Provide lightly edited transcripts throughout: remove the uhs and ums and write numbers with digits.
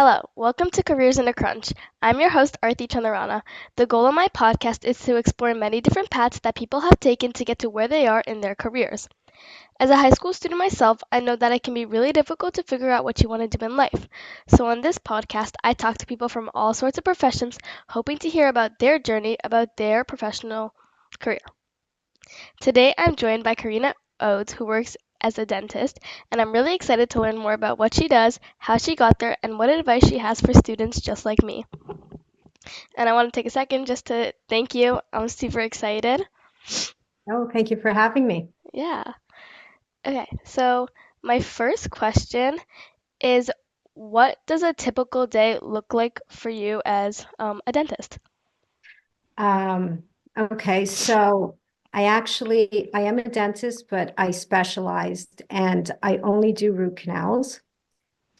Hello, welcome to Careers in a Crunch. I'm your host, Arthi Chandarana. The goal of my podcast is to explore many different paths that people have taken to get to where they are in their careers. As a high school student myself, I know that it can be really difficult to figure out what you want to do in life. So on this podcast, I talk to people from all sorts of professions, hoping to hear about their journey, about their professional career. Today, I'm joined by Corina Oades, who works as a dentist, and I'm really excited to learn more about what she does, how she got there, and what advice she has for students just like me. And I want to take a second just to thank you. I'm super excited. Oh, thank you for having me. Yeah. Okay, so my first question is, what does a typical day look like for you as a dentist? Um, okay, so I am a dentist, but I specialized and I only do root canals.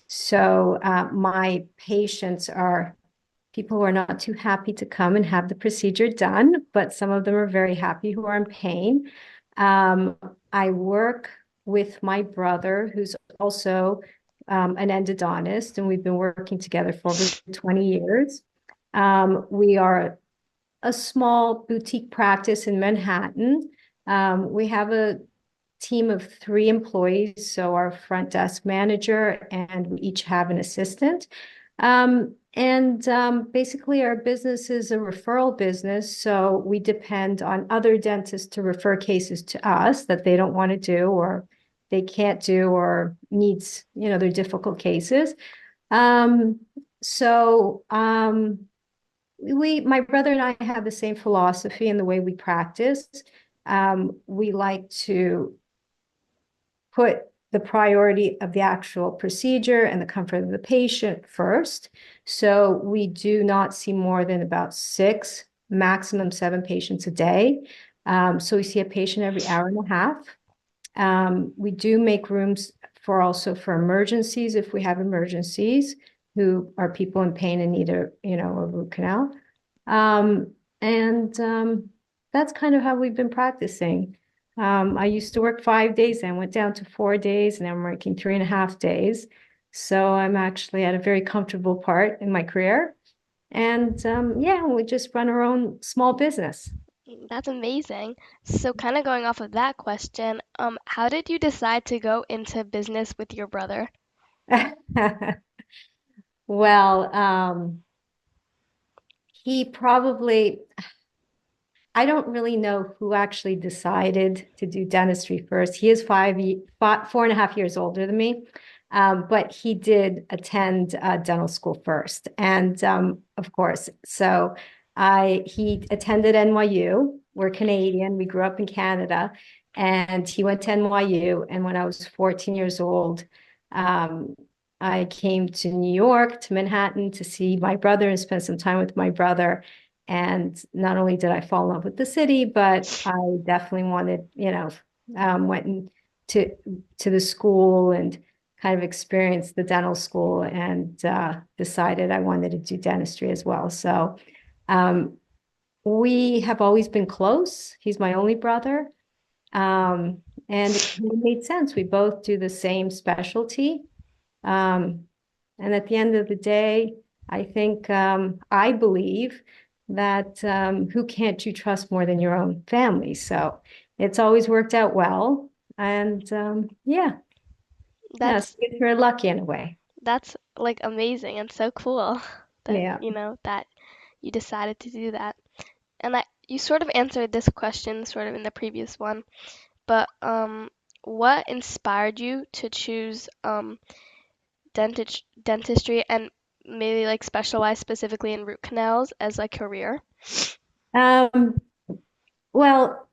So my patients are people who are not too happy to come and have the procedure done, but some of them are very happy who are in pain. Um, I work with my brother, who's also an endodontist, and we've been working together for over 20 years. We are a small boutique practice in Manhattan. We have a team of 3 employees, so our front desk manager, and we each have an assistant. Basically, our business is a referral business, so we depend on other dentists to refer cases to us that they don't want to do or they can't do or needs, they're difficult cases. Um, so my brother and I have the same philosophy in the way we practice. We like to put the priority of the actual procedure and the comfort of the patient first. So we do not see more than about 6, maximum 7 patients a day. So we see a patient every hour and a half. We do make rooms for also for emergencies if we have emergencies who are people in pain and need a root canal. Um, and That's kind of how we've been practicing. I used to work 5 days and went down to 4 days, and I'm working 3.5 days. So I'm actually at a very comfortable part in my career. And yeah, we just run our own small business. That's amazing. So, kind of going off of that question, how did you decide to go into business with your brother? Well, he probably, I don't really know who actually decided to do dentistry first. He is 4.5 years older than me, but he did attend dental school first, and of course, so I he attended NYU. We're Canadian. We grew up in Canada, and he went to NYU. And when I was 14 years old, um, I came to New York, to Manhattan, to see my brother and spend some time with my brother. And not only did I fall in love with the city, but I definitely wanted, went to to the school and kind of experienced the dental school and decided I wanted to do dentistry as well. So um, we have always been close. He's my only brother. And it kind of made sense. We both do the same specialty. Um, and at the end of the day, I think I believe that who can't you trust more than your own family? So it's always worked out well. And yeah, That's yes, you're lucky in a way. that's like amazing and so cool that Yeah. that you decided to do that. And I you sort of answered this question sort of in the previous one, but what inspired you to choose dentistry and maybe like specialize specifically in root canals as a career? Um, well,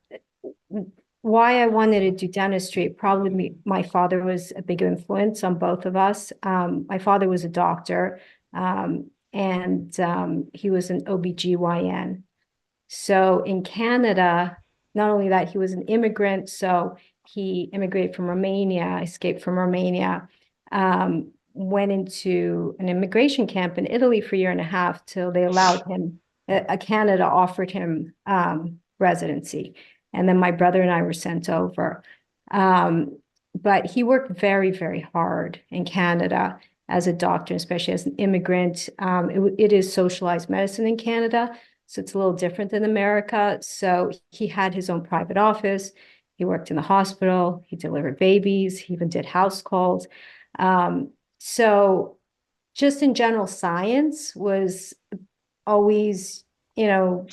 why I wanted to do dentistry, probably my father was a big influence on both of us. My father was a doctor, and he was an OBGYN. So in Canada, not only that, he was an immigrant. So he immigrated from Romania, escaped from Romania, went into an immigration camp in Italy for a year and a half till they allowed him, Canada offered him residency. And then my brother and I were sent over. But he worked very, very hard in Canada. as a doctor, especially as an immigrant. It is socialized medicine in Canada, so it's a little different than America. So he had his own private office. He worked in the hospital. He delivered babies. He even did house calls. So just in general, science was always, you know,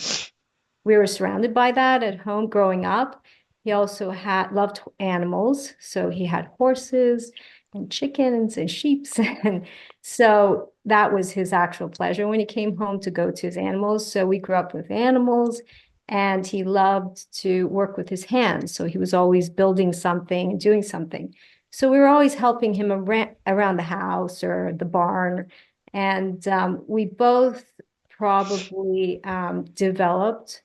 we were surrounded by that at home growing up. He also had loved animals, so he had horses and chickens and sheep, and so that was his actual pleasure when he came home to go to his animals. So we grew up with animals, and he loved to work with his hands. So he was always building something and doing something. So we were always helping him around the house or the barn, and we both probably developed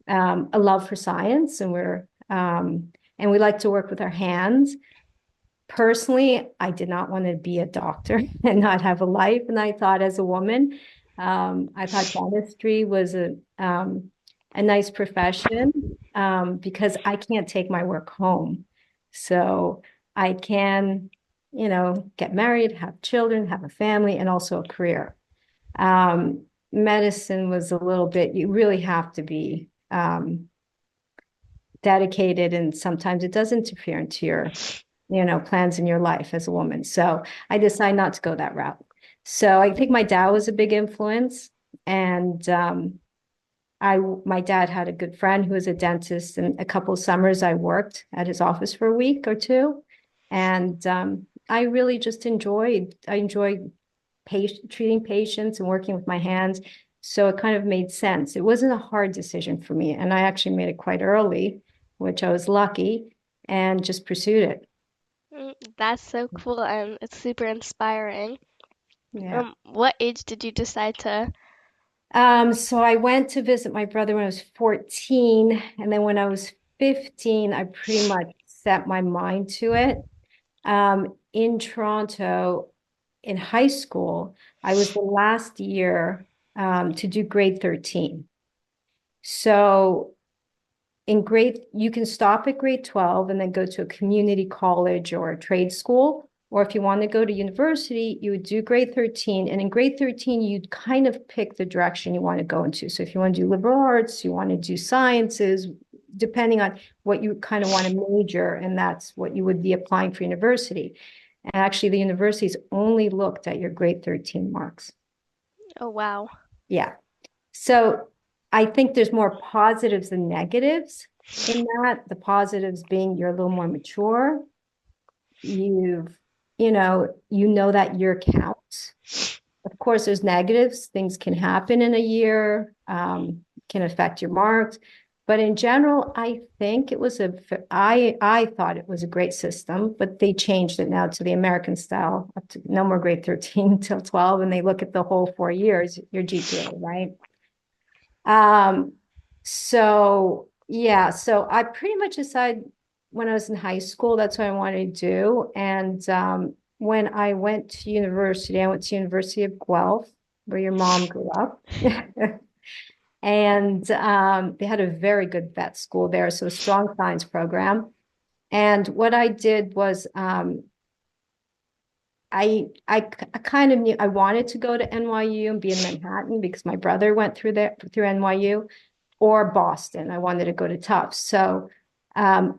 a love for science, and we like to work with our hands. Personally, I did not want to be a doctor and not have a life. And I thought, as a woman, I thought dentistry was a nice profession, because I can't take my work home. So I can, get married, have children, have a family, and also a career. Medicine was a little bit, you really have to be dedicated, and sometimes it does interfere into your, plans in your life as a woman. So I decided not to go that route. So I think my dad was a big influence, and my dad had a good friend who was a dentist, and a couple of summers I worked at his office for a week or two, and I really just enjoyed treating patients and working with my hands. So it kind of made sense. It wasn't a hard decision for me. And I actually made it quite early, which I was lucky, and just pursued it. That's so cool and it's super inspiring. Yeah. What age did you decide to? So I went to visit my brother when I was 14. And then when I was 15, I pretty much set my mind to it. In Toronto, in high school, I was the last year to do grade 13. So you can stop at grade 12 and then go to a community college or a trade school. Or if you want to go to university, you would do grade 13. And in grade 13, you'd kind of pick the direction you want to go into. So if you want to do liberal arts, you want to do sciences, depending on what you kind of want to major, and that's what you would be applying for university. And actually, the universities only looked at your grade 13 marks. Oh, wow. Yeah. So I think there's more positives than negatives in that. The positives being you're a little more mature. You've, you know that year counts. Of course, there's negatives. Things can happen in a year, can affect your marks. But in general, I think I thought it was a great system, but they changed it now to the American style, up to no more grade 13 till 12, and they look at the whole 4 years, your GPA, right? Um, so yeah, so I pretty much decided when I was in high school, that's what I wanted to do. And when I went to university, I went to University of Guelph, where your mom grew up. And they had a very good vet school there, so a strong science program. And what I did was I kind of knew I wanted to go to NYU and be in Manhattan because my brother went through NYU, or Boston. I wanted to go to Tufts. So I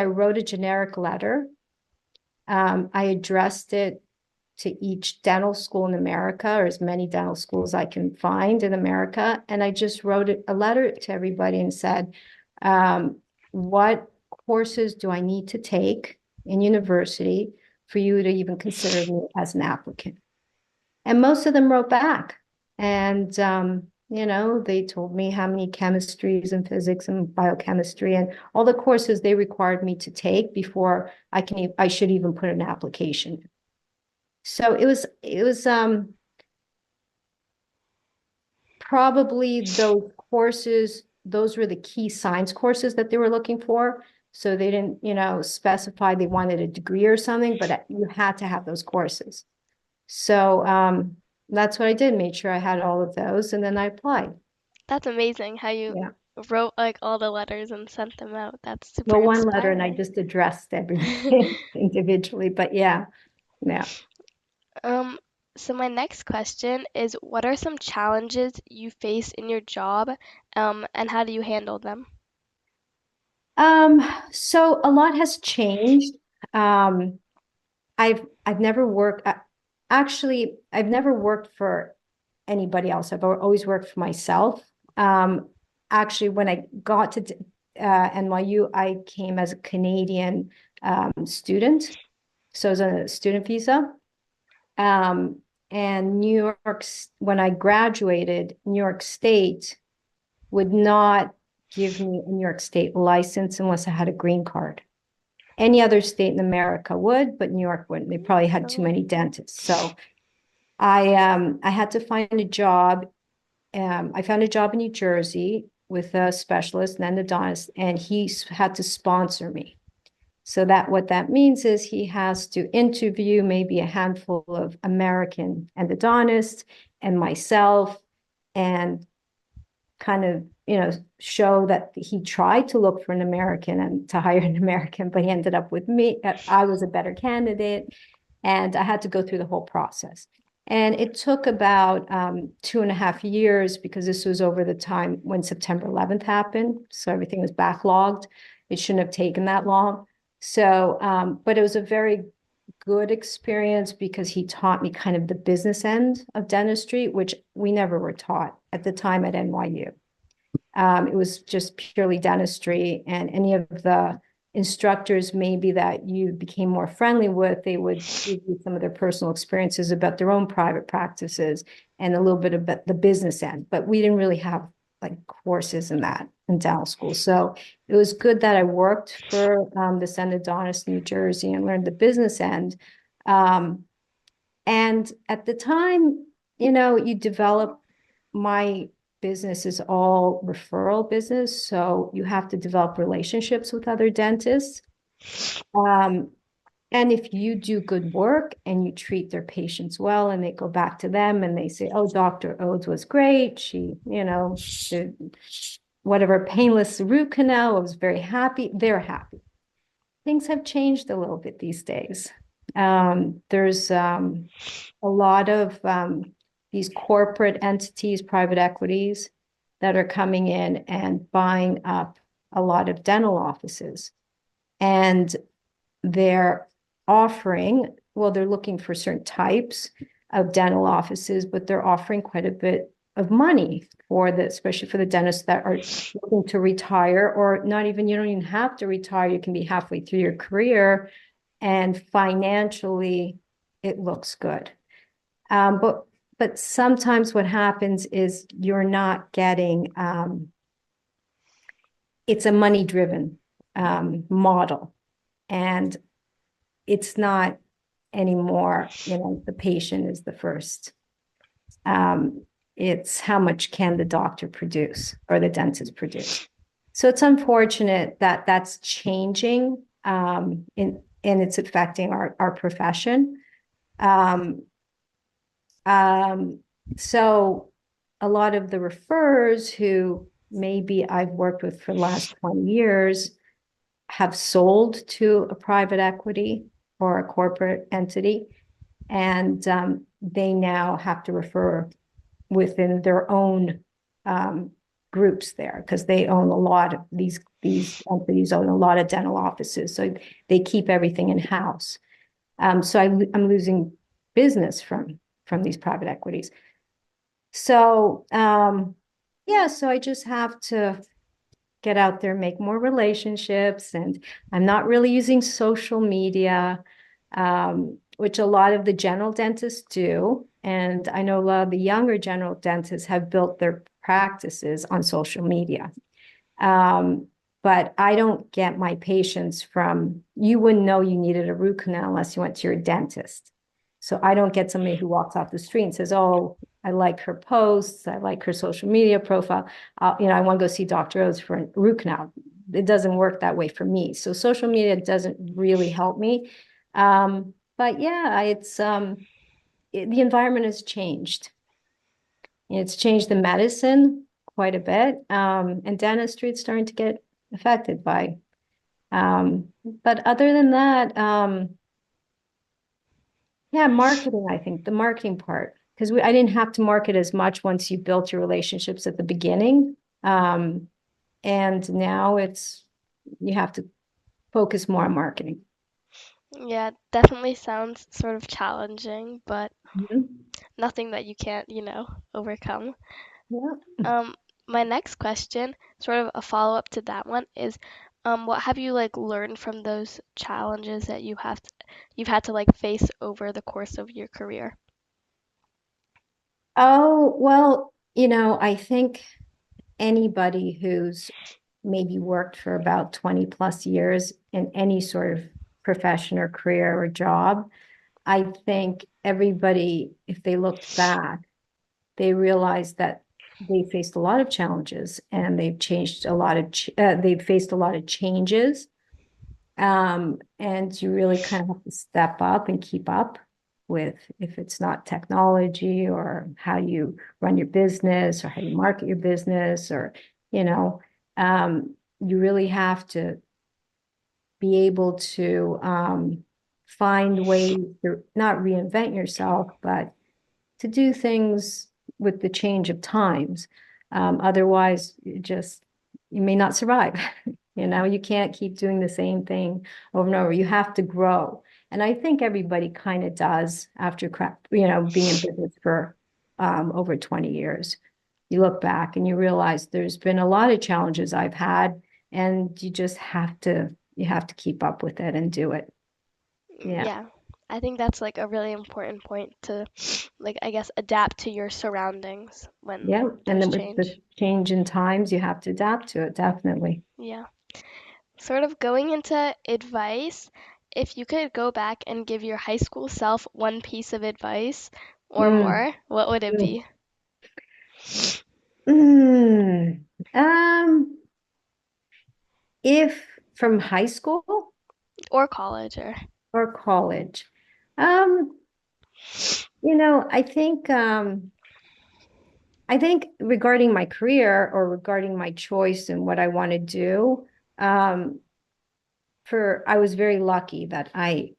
wrote a generic letter. I addressed it to each dental school in America, or as many dental schools I can find in America. And I just wrote a letter to everybody and said, what courses do I need to take in university for you to even consider me as an applicant? And most of them wrote back. And, they told me how many chemistries and physics and biochemistry and all the courses they required me to take before I should even put an application. So it was probably those courses, those were the key science courses that they were looking for. So they didn't, specify they wanted a degree or something, but you had to have those courses. So that's what I did, made sure I had all of those, and then I applied. That's amazing how you Yeah. wrote like all the letters and sent them out. That's super Well, one letter, and I inspiring. just addressed everybody individually, but yeah, yeah. Um, so my next question is, what are some challenges you face in your job, and how do you handle them? Um, so a lot has changed. Um, I've never worked actually I've never worked for anybody else. I've always worked for myself. Um, Actually, when I got to NYU, I came as a Canadian student, so I was on a student visa. Um, and when I graduated, New York State would not give me a New York State license unless I had a green card. Any other state in America would, but New York wouldn't. They probably had too Oh, many dentists. So I had to find a job. I found a job in New Jersey with a specialist, an endodontist, and he had to sponsor me. So that what that means is he has to interview maybe a handful of American endodontists and myself, and kind of, show that he tried to look for an American and to hire an American, but he ended up with me. I was a better candidate, and I had to go through the whole process. And it took about 2.5 years because this was over the time when September 11th happened. So everything was backlogged. It shouldn't have taken that long. So, but it was a very good experience because he taught me kind of the business end of dentistry, which we never were taught at the time at NYU. It was just purely dentistry, and any of the instructors maybe that you became more friendly with, they would give you some of their personal experiences about their own private practices and a little bit about the business end. But we didn't really have like courses in that in dental school. So it was good that I worked for this endodontist in New Jersey and learned the business end. Um, and at the time, you develop my business is all referral business. So you have to develop relationships with other dentists. Um, and if you do good work and you treat their patients well and they go back to them and they say, oh, Dr. Oades was great. She whatever painless root canal, I was very happy. They're happy. Things have changed a little bit these days. There's a lot of these corporate entities, private equities that are coming in and buying up a lot of dental offices. And they're offering, well, they're looking for certain types of dental offices, but they're offering quite a bit of money for the, especially for the dentists that are looking to retire, or not even, you don't even have to retire. You can be halfway through your career and financially it looks good. But sometimes what happens is you're not getting, it's a money driven model, and it's not anymore, the patient is the first. Um, it's how much can the doctor produce or the dentist produce. So it's unfortunate that that's changing, and it's affecting our profession. Um, Um, so a lot of the referrers who maybe I've worked with for the last 20 years have sold to a private equity or a corporate entity, and they now have to refer within their own groups there because they own a lot of these entities own a lot of dental offices, so they keep everything in house. So I'm losing business from these private equities. So, yeah, so I just have to get out there, make more relationships, and I'm not really using social media, which a lot of the general dentists do. And I know a lot of the younger general dentists have built their practices on social media. Um, but I don't get my patients from, you wouldn't know you needed a root canal unless you went to your dentist. So I don't get somebody who walks off the street and says, oh, I like her posts, I like her social media profile. I want to go see Dr. O's for a root canal. It doesn't work that way for me. So social media doesn't really help me. But yeah, the environment has changed. It's changed the medicine quite a bit. And dentistry is starting to get affected by. But other than that, Yeah, marketing, I think the marketing part, because I didn't have to market as much once you built your relationships at the beginning. Um, and now you have to focus more on marketing. Yeah, definitely sounds sort of challenging, but Mhm. nothing that you can't, overcome. Yeah. Um, my next question, sort of a follow-up to that one, is what have you like learned from those challenges that you've had to like face over the course of your career? Oh, well, I think anybody who's maybe worked for about 20 plus years in any sort of profession or career or job, I think everybody, if they looked back, they realized that they faced a lot of challenges and they've faced a lot of changes. And you really kind of have to step up and keep up with, if it's not technology or how you run your business or how you market your business, or, you know, you really have to be able to find ways to not reinvent yourself, but to do things with the change of times. Otherwise, you may not survive. You can't keep doing the same thing over and over. You have to grow. And I think everybody kind of does after being in business for over 20 years. You look back and you realize there's been a lot of challenges I've had, and you have to keep up with it and do it. Yeah. Yeah, I think that's like a really important point to like I guess adapt to your surroundings when Yeah. And there's then with the change. change in times, you have to adapt to it, definitely. Yeah. Sort of going into advice, if you could go back and give your high school self one piece of advice or Mm, more, what would it mm, be? mm. If from high school Or college or or college, um, you know, I think regarding my career or regarding my choice and what I want to do, um, I was very lucky that I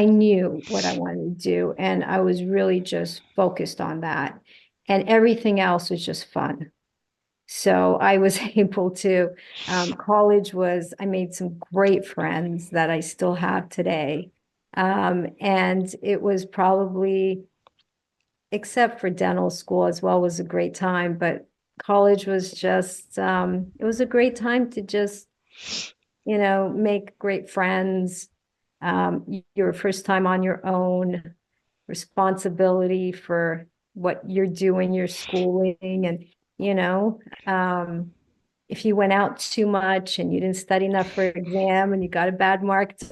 knew what I wanted to do, and I was really just focused on that, and everything else was just fun. So I was able to, I made some great friends that I still have today. And it was probably, except for dental school as well, was a great time, but college was it was a great time to just, make great friends. Your first time on your own, responsibility for what you're doing, your schooling, and you know, um, if you went out too much and you didn't study enough for exam and you got a bad mark, it's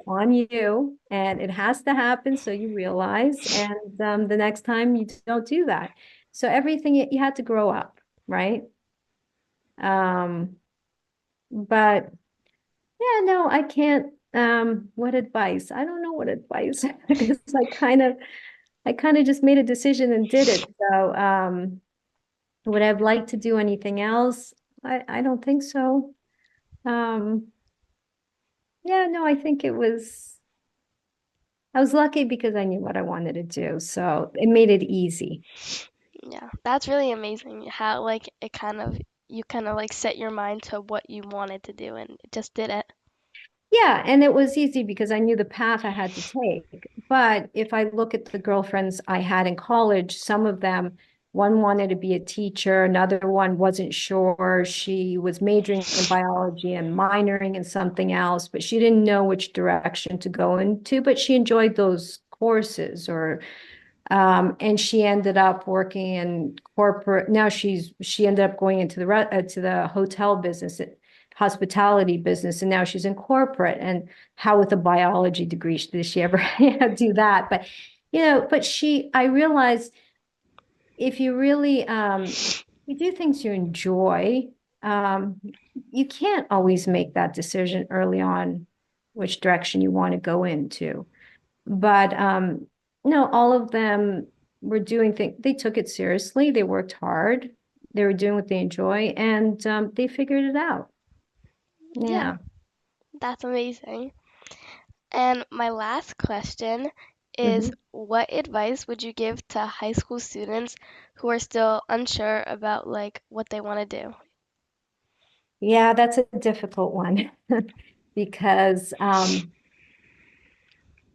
on you, and it has to happen so you realize, and the next time you don't do that. So everything you had to grow up, right? Um, but yeah, no, I can't. What advice? I don't know what advice because I kind of just made a decision and did it. So, would I have liked to do anything else? I don't think so. Um, yeah, no, I was lucky because I knew what I wanted to do. So it made it easy. yeah, that's really amazing how like you kind of like set your mind to what you wanted to do and it just did it. Yeah, and it was easy because I knew the path I had to take. But if I look at the girlfriends I had in college, some of them, one wanted to be a teacher, another one wasn't sure. She was majoring in biology and minoring in something else, but she didn't know which direction to go into, but she enjoyed those courses. And she ended up working in corporate. Now she ended up going into the hotel business, hospitality business, and now she's in corporate. And how with a biology degree did she ever do that? But I realized if you really you do things you enjoy, um, you can't always make that decision early on which direction you want to go into. But no, all of them were doing things. They took it seriously. They worked hard. They were doing what they enjoy, and they figured it out. Yeah, Yeah. that's amazing. And my last question is Mhm. what advice would you give to high school students who are still unsure about like what they want to do? Yeah, that's a difficult one because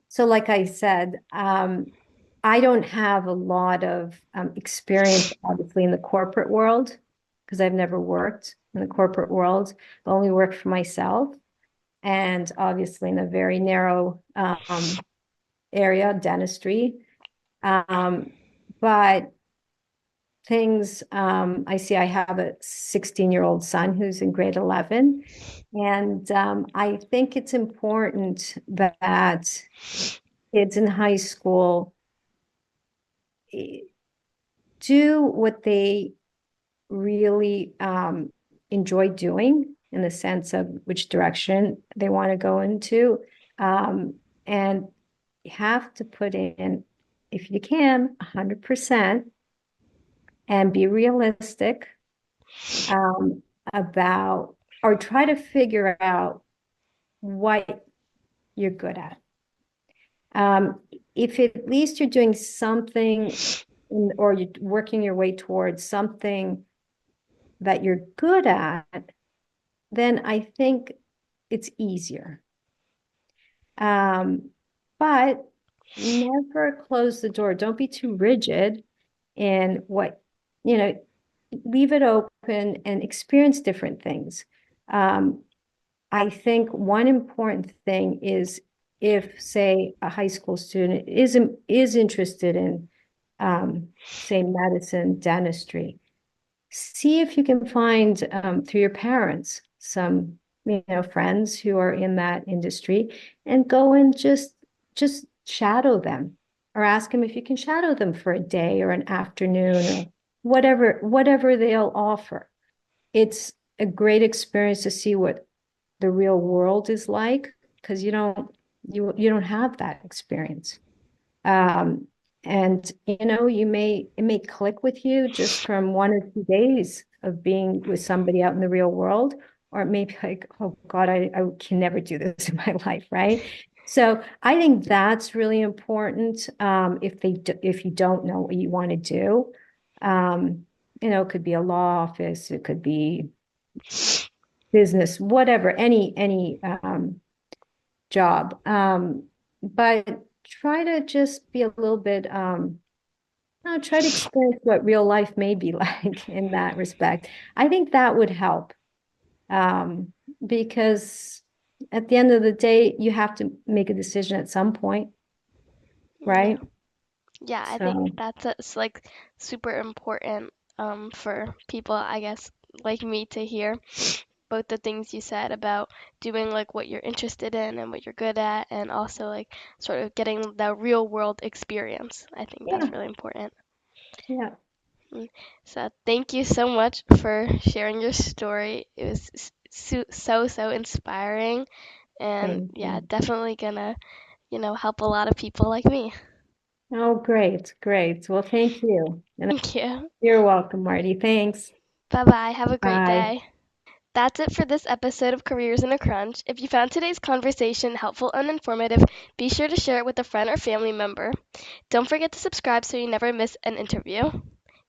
so like I said, I don't have a lot of experience, obviously, in the corporate world because I've never worked in the corporate world. I've only worked for myself, and obviously in a very narrow area, dentistry. Um, but things I see, I have a 16-year-old son who's in grade 11, and I think it's important that kids in high school eh, do what they really enjoy doing in the sense of which direction they want to go into. And you have to put in, if you can, 100% and be realistic um, about, or try to figure out what you're good at. Um, if at least you're doing something or you're working your way towards something that you're good at, then I think it's easier. Um, but never close the door. Don't be too rigid in what, you know, leave it open and experience different things. Um, I think one important thing is if, say, a high school student is interested in, say, medicine, dentistry, see if you can find through your parents some friends who are in that industry and go and just shadow them or ask them if you can shadow them for a day or an afternoon or whatever they'll offer. It's a great experience to see what the real world is like because you don't have that experience. Um, and it may click with you just from 1 or 2 days of being with somebody out in the real world, or it may be like, oh God, I can never do this in my life, right? So I think that's really important. If you don't know what you want to do, it could be a law office, it could be business, whatever, any job. But try to just be a little bit, no, try to experience what real life may be like in that respect. I think that would help because at the end of the day, you have to make a decision at some point, Yeah. right? Yeah, I think So, that's it's like super important for people, I guess, like me to hear both the things you said about doing like what you're interested in and what you're good at and also like sort of getting the real world experience. I think yeah, that's really important. yeah. Mm. So thank you so much for sharing your story. It was so inspiring and Thank yeah, you. definitely gonna, help a lot of people like me. Oh, great, great. Well, thank you. And Thank you. you're welcome, Marty. Thanks. Bye bye. Have a great Bye. day. That's it for this episode of Careers in a Crunch. If you found today's conversation helpful and informative, be sure to share it with a friend or family member. Don't forget to subscribe so you never miss an interview.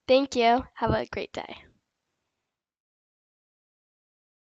Thank you. Have a great day.